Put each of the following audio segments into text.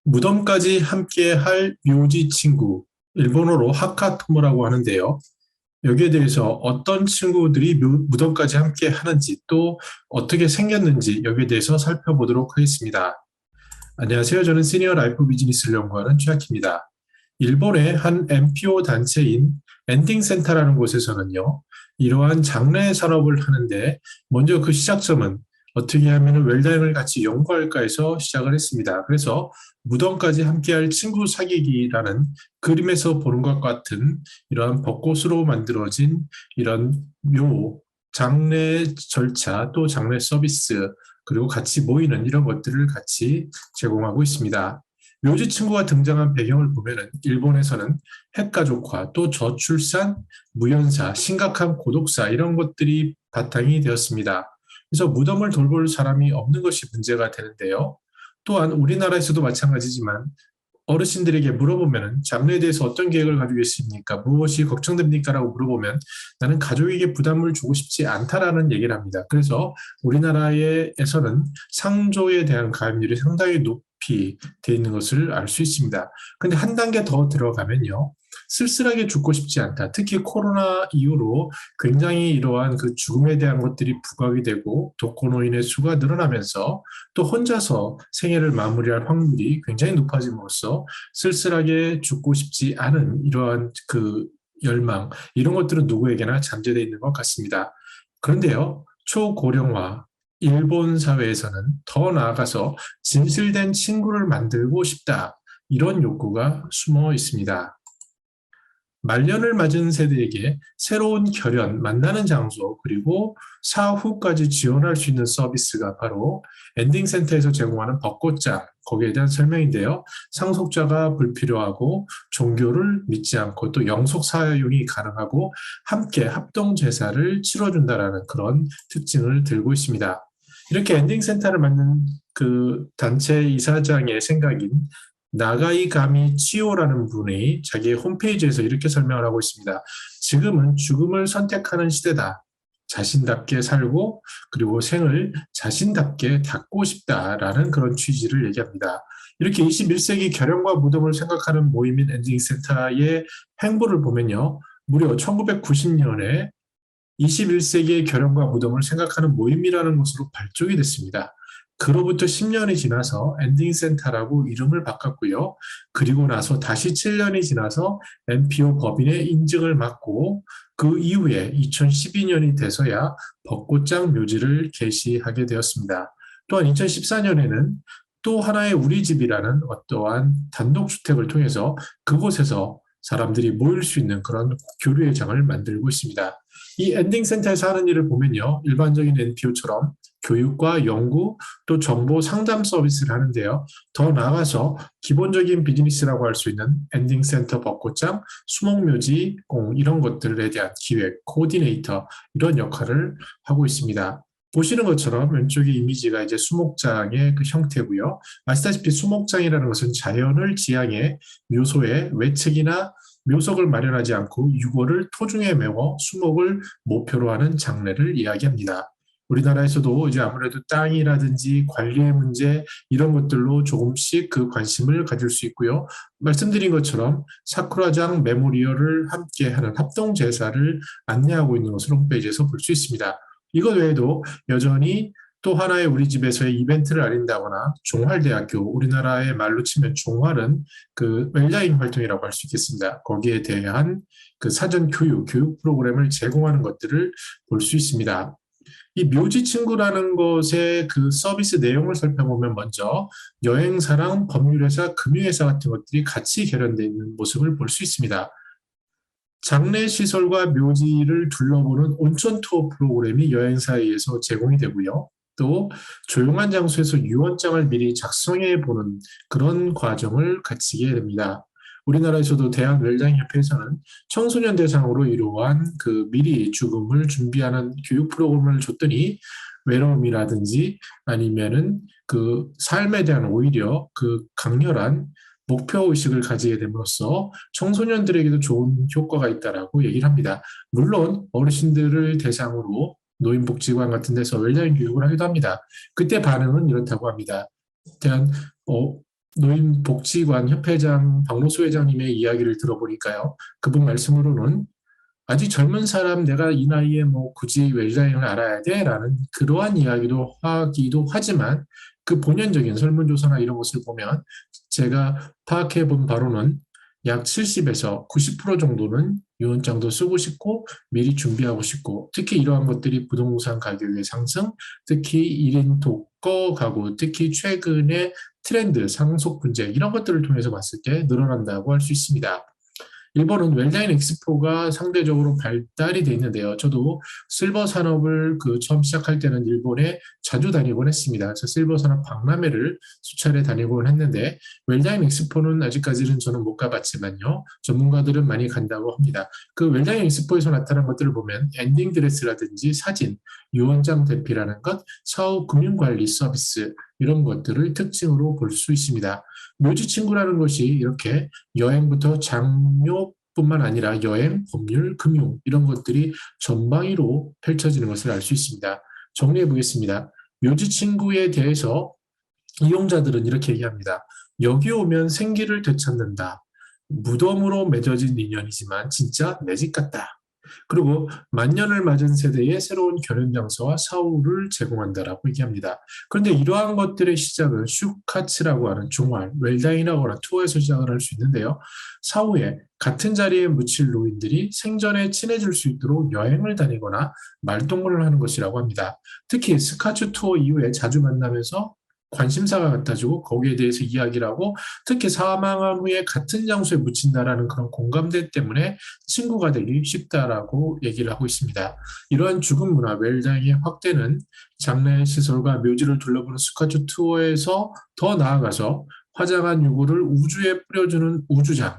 무덤까지 함께할 묘지 친구, 일본어로 하카토모라고 하는데요. 여기에 대해서 어떤 친구들이 무덤까지 함께 하는지 또 어떻게 생겼는지 여기에 대해서 살펴보도록 하겠습니다. 안녕하세요. 저는 시니어 라이프 비즈니스를 연구하는 최학입니다. 일본의 한 NPO 단체인 엔딩센터라는 곳에서는요, 이러한 장래 산업을 하는데 먼저 그 시작점은 어떻게 하면 웰다잉을 같이 연구할까 해서 시작을 했습니다. 그래서 무덤까지 함께할 친구 사귀기라는 그림에서 보는 것 같은 이러한 벚꽃으로 만들어진 이런 장례 절차 또 장례 서비스 그리고 같이 모이는 이런 것들을 같이 제공하고 있습니다. 묘지 친구가 등장한 배경을 보면은 일본에서는 핵가족화, 또 저출산, 무연사, 심각한 고독사 이런 것들이 바탕이 되었습니다. 그래서 무덤을 돌볼 사람이 없는 것이 문제가 되는데요. 또한 우리나라에서도 마찬가지지만 어르신들에게 물어보면 장래에 대해서 어떤 계획을 가지고 계십니까? 무엇이 걱정됩니까? 라고 물어보면 나는 가족에게 부담을 주고 싶지 않다라는 얘기를 합니다. 그래서 우리나라에서는 상조에 대한 가입률이 상당히 높이 되어 있는 것을 알 수 있습니다. 근데 한 단계 더 들어가면요. 쓸쓸하게 죽고 싶지 않다. 특히 코로나 이후로 굉장히 이러한 그 죽음에 대한 것들이 부각이 되고 독거노인의 수가 늘어나면서 또 혼자서 생애를 마무리할 확률이 굉장히 높아짐으로써 쓸쓸하게 죽고 싶지 않은 이러한 그 열망, 이런 것들은 누구에게나 잠재되어 있는 것 같습니다. 그런데요, 초고령화, 일본 사회에서는 더 나아가서 진실된 친구를 만들고 싶다. 이런 욕구가 숨어 있습니다. 말년을 맞은 세대에게 새로운 결연, 만나는 장소, 그리고 사후까지 지원할 수 있는 서비스가 바로 엔딩센터에서 제공하는 벚꽃장, 거기에 대한 설명인데요. 상속자가 불필요하고 종교를 믿지 않고 또 영속 사용이 가능하고 함께 합동 제사를 치러준다라는 그런 특징을 들고 있습니다. 이렇게 엔딩센터를 만든 그 단체 이사장의 생각인 나가이 가미 치오라는 분이 자기의 홈페이지에서 이렇게 설명을 하고 있습니다. 지금은 죽음을 선택하는 시대다. 자신답게 살고 그리고 생을 자신답게 닫고 싶다라는 그런 취지를 얘기합니다. 이렇게 21세기 결연과 무덤을 생각하는 모임인 엔딩센터의 행보를 보면요. 무려 1990년에 21세기의 결연과 무덤을 생각하는 모임이라는 것으로 발족이 됐습니다. 그로부터 10년이 지나서 엔딩센터라고 이름을 바꿨고요. 그리고 나서 다시 7년이 지나서 NPO 법인의 인증을 받고 그 이후에 2012년이 돼서야 벚꽃장 묘지를 개시하게 되었습니다. 또한 2014년에는 또 하나의 우리 집이라는 어떠한 단독주택을 통해서 그곳에서 사람들이 모일 수 있는 그런 교류의 장을 만들고 있습니다. 이 엔딩센터에서 하는 일을 보면요. 일반적인 NPO처럼 교육과 연구 또 정보 상담 서비스를 하는데요. 더 나아가서 기본적인 비즈니스라고 할 수 있는 엔딩센터 벚꽃장, 수목묘지 공 이런 것들에 대한 기획, 코디네이터 이런 역할을 하고 있습니다. 보시는 것처럼 왼쪽의 이미지가 이제 수목장의 그 형태고요. 아시다시피 수목장이라는 것은 자연을 지향해 묘소에 외측이나 묘석을 마련하지 않고 유골을 토중에 메워 수목을 목표로 하는 장례를 이야기합니다. 우리나라에서도 이제 아무래도 땅이라든지 관리의 문제 이런 것들로 조금씩 그 관심을 가질 수 있고요. 말씀드린 것처럼 사쿠라장 메모리얼을 함께하는 합동 제사를 안내하고 있는 것을 홈페이지에서 볼 수 있습니다. 이것 외에도 여전히 또 하나의 우리 집에서의 이벤트를 알린다거나 종할대학교, 우리나라의 말로 치면 종할은 그 웰다잉 활동이라고 할 수 있겠습니다. 거기에 대한 그 사전 교육 프로그램을 제공하는 것들을 볼 수 있습니다. 이 묘지 친구라는 것의 그 서비스 내용을 살펴보면 먼저 여행사랑 법률회사, 금융회사 같은 것들이 같이 결연되어 있는 모습을 볼 수 있습니다. 장례시설과 묘지를 둘러보는 온천 투어 프로그램이 여행사에 의해서 제공이 되고요. 또 조용한 장소에서 유언장을 미리 작성해 보는 그런 과정을 갖추게 됩니다. 우리나라에서도 대한웰다잉협회에서는 청소년 대상으로 이러한 그 미리 죽음을 준비하는 교육 프로그램을 줬더니 외로움이라든지 아니면은 그 삶에 대한 오히려 그 강렬한 목표 의식을 가지게 됨으로써 청소년들에게도 좋은 효과가 있다라고 얘기를 합니다. 물론 어르신들을 대상으로 노인복지관 같은 데서 웰다잉 교육을 하기도 합니다. 그때 반응은 이렇다고 합니다. 대한 노인복지관 협회장 박노수 회장님의 이야기를 들어보니까요. 그분 말씀으로는 아직 젊은 사람 내가 이 나이에 뭐 굳이 웰다잉을 알아야 돼? 라는 그러한 이야기도 하기도 하지만 그 본연적인 설문조사나 이런 것을 보면 제가 파악해 본 바로는 약 70에서 90% 정도는 유언장도 쓰고 싶고 미리 준비하고 싶고 특히 이러한 것들이 부동산 가격의 상승, 특히 1인 독거 가구, 특히 최근의 트렌드, 상속 분쟁 이런 것들을 통해서 봤을 때 늘어난다고 할 수 있습니다. 일본은 웰다인 엑스포가 상대적으로 발달이 돼 있는데요. 저도 실버 산업을 처음 시작할 때는 일본에 자주 다니곤 했습니다. 그래서 실버 산업 박람회를 수차례 다니곤 했는데 웰다인 엑스포는 아직까지는 저는 못 가봤지만요. 전문가들은 많이 간다고 합니다. 그 웰다인 엑스포에서 나타난 것들을 보면 엔딩 드레스라든지 사진, 유언장 대피라는 것, 사후 금융관리 서비스 이런 것들을 특징으로 볼 수 있습니다. 묘지 친구라는 것이 이렇게 여행부터 장료뿐만 아니라 여행, 법률, 금융 이런 것들이 전방위로 펼쳐지는 것을 알 수 있습니다. 정리해 보겠습니다. 묘지 친구에 대해서 이용자들은 이렇게 얘기합니다. 여기 오면 생기를 되찾는다. 무덤으로 맺어진 인연이지만 진짜 내 집 같다. 그리고 만년을 맞은 세대의 새로운 결혼 장소와 사후를 제공한다라고 얘기합니다. 그런데 이러한 것들의 시작은 슈카츠라고 하는 종말, 웰다인이라고 하는 투어에서 시작을 할 수 있는데요. 사후에 같은 자리에 묻힐 노인들이 생전에 친해질 수 있도록 여행을 다니거나 말동무를 하는 것이라고 합니다. 특히 스카츠 투어 이후에 자주 만나면서 관심사가 같아지고 거기에 대해서 이야기를 하고 특히 사망한 후에 같은 장소에 묻힌다라는 그런 공감대 때문에 친구가 되기 쉽다라고 얘기를 하고 있습니다. 이러한 죽음 문화, 웰다잉의 확대는 장례 시설과 묘지를 둘러보는 스카치 투어에서 더 나아가서 화장한 유골을 우주에 뿌려주는 우주장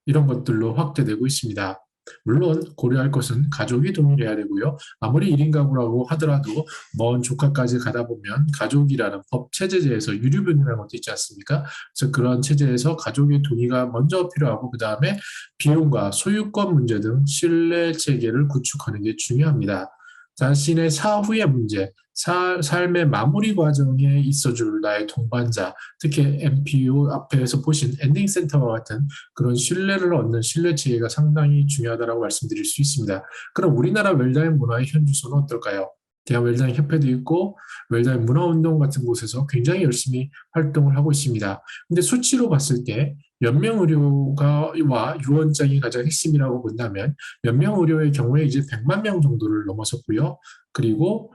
이런 것들로 확대되고 있습니다. 물론 고려할 것은 가족이 동일해야 되고요. 아무리 1인 가구라고 하더라도 먼 조카까지 가다 보면 가족이라는 법 체제에서 유류분이라는 것도 있지 않습니까? 그래서 그런 체제에서 가족의 동의가 먼저 필요하고 그 다음에 비용과 소유권 문제 등 신뢰 체계를 구축하는 게 중요합니다. 자신의 사후의 문제, 삶의 마무리 과정에 있어줄 나의 동반자, 특히 MPU 앞에서 보신 엔딩 센터와 같은 그런 신뢰를 얻는 신뢰 체계가 상당히 중요하다고 말씀드릴 수 있습니다. 그럼 우리나라 웰다인 문화의 현주소는 어떨까요? 대한 웰다인 협회도 있고 웰다인 문화운동 같은 곳에서 굉장히 열심히 활동을 하고 있습니다. 근데 수치로 봤을 때 연명의료와 유언장이 가장 핵심이라고 본다면 연명의료의 경우에 이제 100만 명 정도를 넘어섰고요. 그리고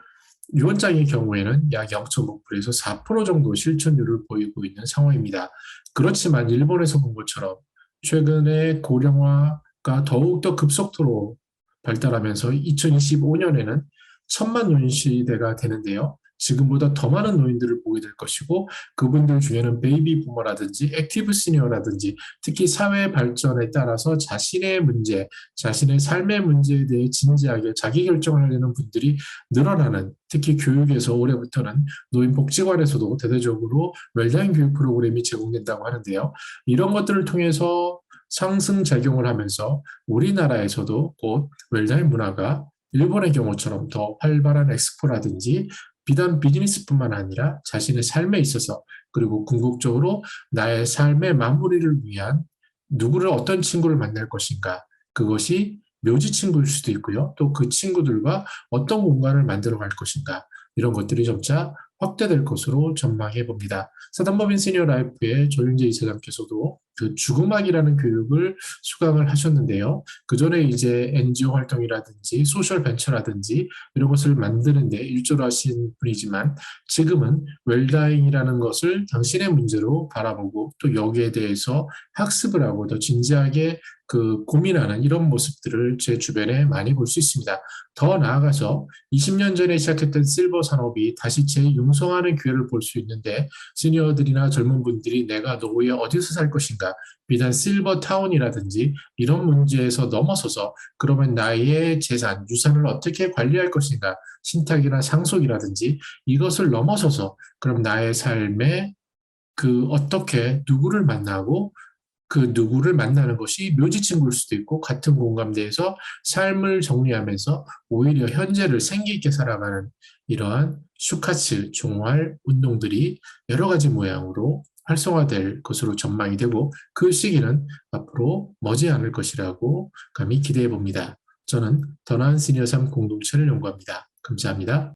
유언장의 경우에는 약 0.5%에서 4% 정도 실천율을 보이고 있는 상황입니다. 그렇지만 일본에서 본 것처럼 최근에 고령화가 더욱더 급속도로 발달하면서 2025년에는 천만 노인 시대가 되는데요. 지금보다 더 많은 노인들을 보게 될 것이고 그분들 중에는 베이비 부머라든지 액티브 시니어라든지 특히 사회 발전에 따라서 자신의 문제, 자신의 삶의 문제에 대해 진지하게 자기 결정을 하려는 분들이 늘어나는 특히 교육에서 올해부터는 노인복지관에서도 대대적으로 웰다잉 교육 프로그램이 제공된다고 하는데요. 이런 것들을 통해서 상승작용을 하면서 우리나라에서도 곧 웰다잉 문화가 일본의 경우처럼 더 활발한 엑스포라든지 비단 비즈니스뿐만 아니라 자신의 삶에 있어서 그리고 궁극적으로 나의 삶의 마무리를 위한 누구를 어떤 친구를 만날 것인가 그것이 묘지 친구일 수도 있고요. 또 그 친구들과 어떤 공간을 만들어 갈 것인가 이런 것들이 점차 확대될 것으로 전망해 봅니다. 사단법인 시니어 라이프의 조윤재 이사장께서도 그 죽음학이라는 교육을 수강을 하셨는데요. 그 전에 이제 NGO 활동이라든지 소셜 벤처라든지 이런 것을 만드는데 일조를 하신 분이지만 지금은 웰다잉이라는 것을 당신의 문제로 바라보고 또 여기에 대해서 학습을 하고 더 진지하게 고민하는 이런 모습들을 제 주변에 많이 볼 수 있습니다. 더 나아가서 20년 전에 시작했던 실버 산업이 다시 재융성하는 기회를 볼 수 있는데 시니어들이나 젊은 분들이 내가 노후에 어디서 살 것인가 비단 실버 타운이라든지 이런 문제에서 넘어서서 그러면 나의 재산, 유산을 어떻게 관리할 것인가 신탁이나 상속이라든지 이것을 넘어서서 그럼 나의 삶에 어떻게 누구를 만나고 그 누구를 만나는 것이 묘지 친구일 수도 있고 같은 공감대에서 삶을 정리하면서 오히려 현재를 생기 있게 살아가는 이러한 슈카츠 종말 운동들이 여러 가지 모양으로 활성화될 것으로 전망이 되고 그 시기는 앞으로 머지않을 것이라고 감히 기대해 봅니다. 저는 더 나은 시니어 삶 공동체를 연구합니다. 감사합니다.